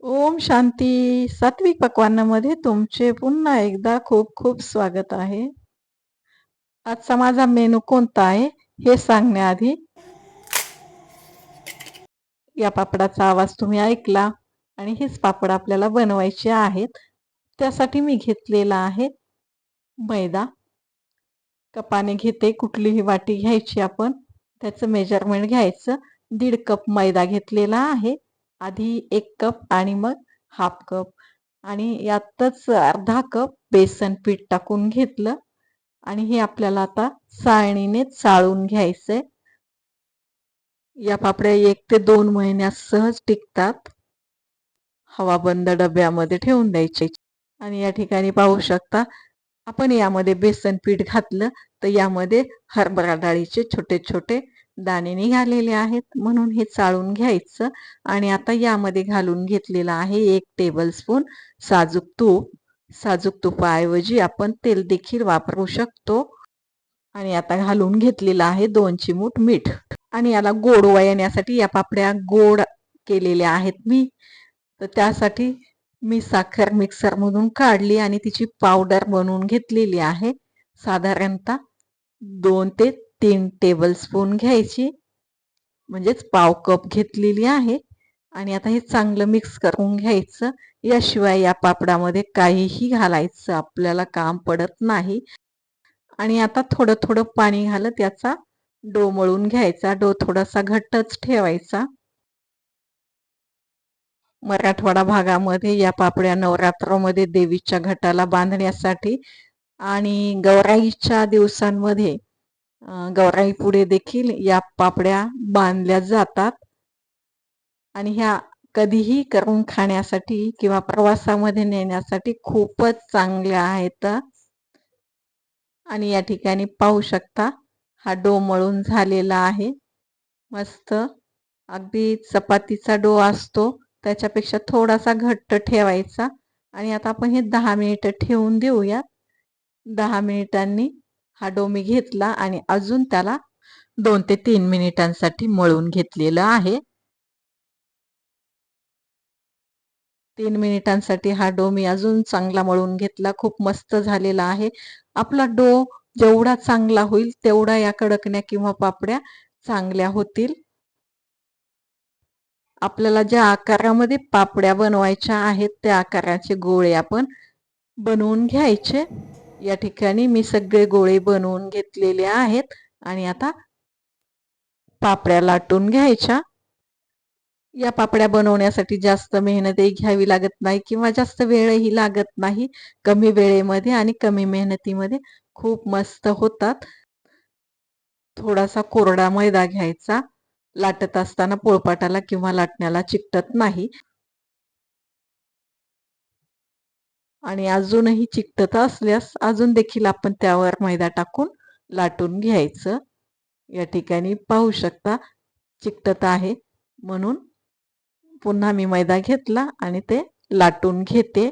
ओम शांती. सात्विक पक्वान्नामध्ये तुमचे पुन्हा एकदा खूप खूप स्वागत आहे. आजचा माझा मेनू कोणता आहे हे सांगण्याआधी या पापडाचा आवाज तुम्ही ऐकला आणि हेच पापड आपल्याला बनवायचे आहेत. त्यासाठी मी घेतलेला आहे मैदा. कपाने घेते, कुठलीही वाटी घ्यायची आपण, त्याचं मेजरमेंट घ्यायचं. 1.5 कप मैदा घेतलेला आहे. आधी 1 कप आणि मग हाफ कप आणि यातच अर्धा कप बेसन पीठ टाकून घेतलं आणि हे आपल्याला आता चाळणीने चाळून घ्यायचंय. या पापड्या 1 ते 2 महिन्यात सहज टिकतात. हवाबंद डब्यामध्ये ठेवून द्यायचे. आणि या ठिकाणी पाहू शकता आपण यामध्ये बेसन पीठ घातलं तर यामध्ये हरभरा डाळीचे छोटे छोटे दाणे निघालेले आहेत, म्हणून हे चाळून घ्यायचं. आणि आता यामध्ये घालून घेतलेलं आहे 1 टेबलस्पून साजूक तूप. साजूक तुपाऐवजी आपण तेल देखील वापरू शकतो. आणि आता घालून घेतलेलं आहे 2 चिमूट मीठ. आणि याला गोडवा येण्यासाठी या पापड्या गोड केलेल्या आहेत मी, तर त्यासाठी मी साखर मिक्सरमधून काढली आणि तिची पावडर बनवून घेतलेली आहे. साधारणतः 2 ते 3 टेबलस्पून घ्यायची, म्हणजेच पाव कप घेतलेली आहे. आणि आता हे चांगलं मिक्स करून घ्यायचं. याशिवाय या पापडामध्ये काहीही घालायचं आपल्याला काम पडत नाही. आणि आता थोडं थोडं पाणी घालत याचा डो मळून घ्यायचा. डो थोडासा घट्टच ठेवायचा. मराठवाडा भागामध्ये या पापड्या नवरात्रामध्ये देवीच्या घटाला बांधण्यासाठी आणि गौराईच्या दिवसांमध्ये गौराई पुढे देखील या पापड्या बांधल्या जातात. आणि ह्या कधीही करून खाण्यासाठी किंवा प्रवासामध्ये नेण्यासाठी खूपच चांगल्या आहेत. आणि या ठिकाणी पाहू शकता हा डो मळून झालेला आहे. मस्त अगदी चपातीचा डो असतो त्याच्यापेक्षा थोडासा घट्ट ठेवायचा. आणि आता आपण हे 10 मिनिटं ठेवून देऊया. 10 मिनिटांनी हा डो मी घेतला आणि अजून त्याला 2 ते 3 मिनिटांसाठी मळून घेतलेलं आहे. 3 मिनिटांसाठी हा डो मी अजून चांगला मळून घेतला. खूप मस्त झालेला आहे. आपला डो जेवढा चांगला होईल तेवढा या कडकण्या किंवा पापड्या चांगल्या होतील. आपल्याला ज्या आकारामध्ये पापड्या बनवायच्या आहेत त्या आकाराचे गोळे आपण बनवून घ्यायचे. या ठिकाणी मी सगळे गोळे बनवून घेतलेले आहेत. आणि आता पापड्या लाटून घ्यायच्या. या पापड्या बनवण्यासाठी जास्त मेहनतही घ्यावी लागत नाही किंवा जास्त वेळही लागत नाही. कमी वेळेमध्ये आणि कमी मेहनतीमध्ये खूप मस्त होतात. थोडासा कोरडा मैदा घ्यायचा. लाटत असताना पोळपाटाला किंवा लाटण्याला चिकटत नाही. आणि अजूनही चिकटत असल्यास अजून देखील आपण त्यावर मैदा टाकून लाटून घ्यायचं. या ठिकाणी पाहू शकता चिकटत आहे, म्हणून पुन्हा मी मैदा घेतला आणि ते लाटून घेते.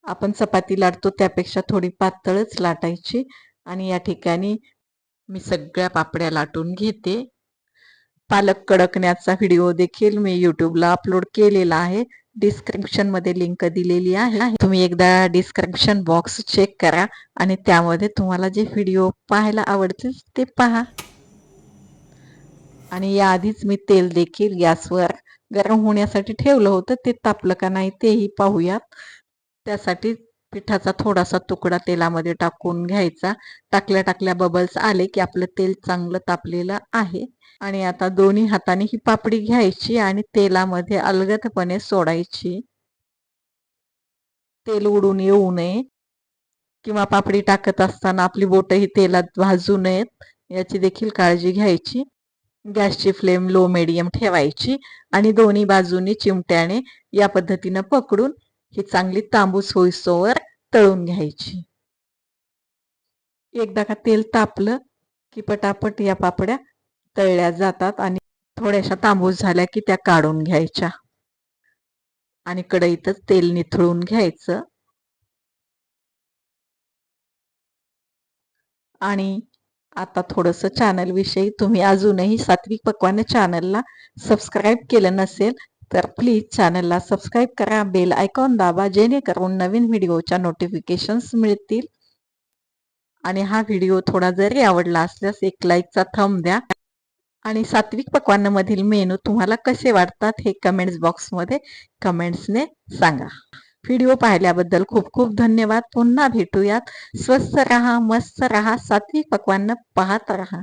आपण चपाती लाटतो त्यापेक्षा थोडी पातळच लाटायची. आणि या ठिकाणी मी सगळ्या पापड्या लाटून घेते. पालक कडकण्याचा व्हिडिओ देखील मी यूट्यूबला अपलोड केलेला आहे. डिस्क्रिप्शन मध्ये लिंक दिलेली आहे. तुम्ही एकदा डिस्क्रिप्शन बॉक्स चेक करा आणि त्यामध्ये तुम्हाला जे व्हिडिओ पाहायला आवडतील ते पहा. आणि याआधीच मी तेल देखील गॅसवर गरम होण्यासाठी ठेवलं होतं. ते तापलं का नाही तेही पाहूयात. त्यासाठी पिठाचा थोडासा तुकडा तेलामध्ये टाकून घ्यायचा. टाकल्या टाकल्या बबल्स आले की आपलं तेल चांगलं तापलेलं आहे. आणि आता दोन्ही हाताने ही पापडी घ्यायची आणि तेलामध्ये अलगदपणे सोडायची. तेल उडून येऊ नये किंवा पापडी टाकत असताना आपली बोटही तेलात भाजू नयेत याची देखील काळजी घ्यायची. गॅसची फ्लेम लो मीडियम ठेवायची आणि दोन्ही बाजूनी चिमट्याने या पद्धतीनं पकडून ही चांगली तांबूस होईस्तोवर तळून घ्यायची. एकदा का तेल तापलं की पटापट या पापड्या तळल्या जातात आणि थोड्याशा तांबूस झाल्या की त्या काढून घ्यायच्या आणि कढईतच तेल निथळून घ्यायचं. आणि आता थोडंसं चॅनल विषयी, तुम्ही अजूनही सात्विक पक्वान्न चॅनलला सबस्क्राईब केलं नसेल तर प्लीज चॅनलला सबस्क्राईब करा, बेल आयकॉन दाबा, जेणेकरून नवीन व्हिडिओच्या नोटिफिकेशन्स मिळतील. आणि हा व्हिडिओ थोडा जरी आवडला असल्यास एक लाईकचा थंब द्या. आणि सात्विक पक्वान्नमधील मेनू तुम्हाला कसे वाटतात हे कमेंट्स बॉक्समध्ये कमेंट्सने सांगा. व्हिडिओ पाहिल्याबद्दल खूप खूप धन्यवाद. पुन्हा भेटूयात. स्वस्थ रहा, मस्त रहा, सात्विक पक्वान्न पाहत रहा.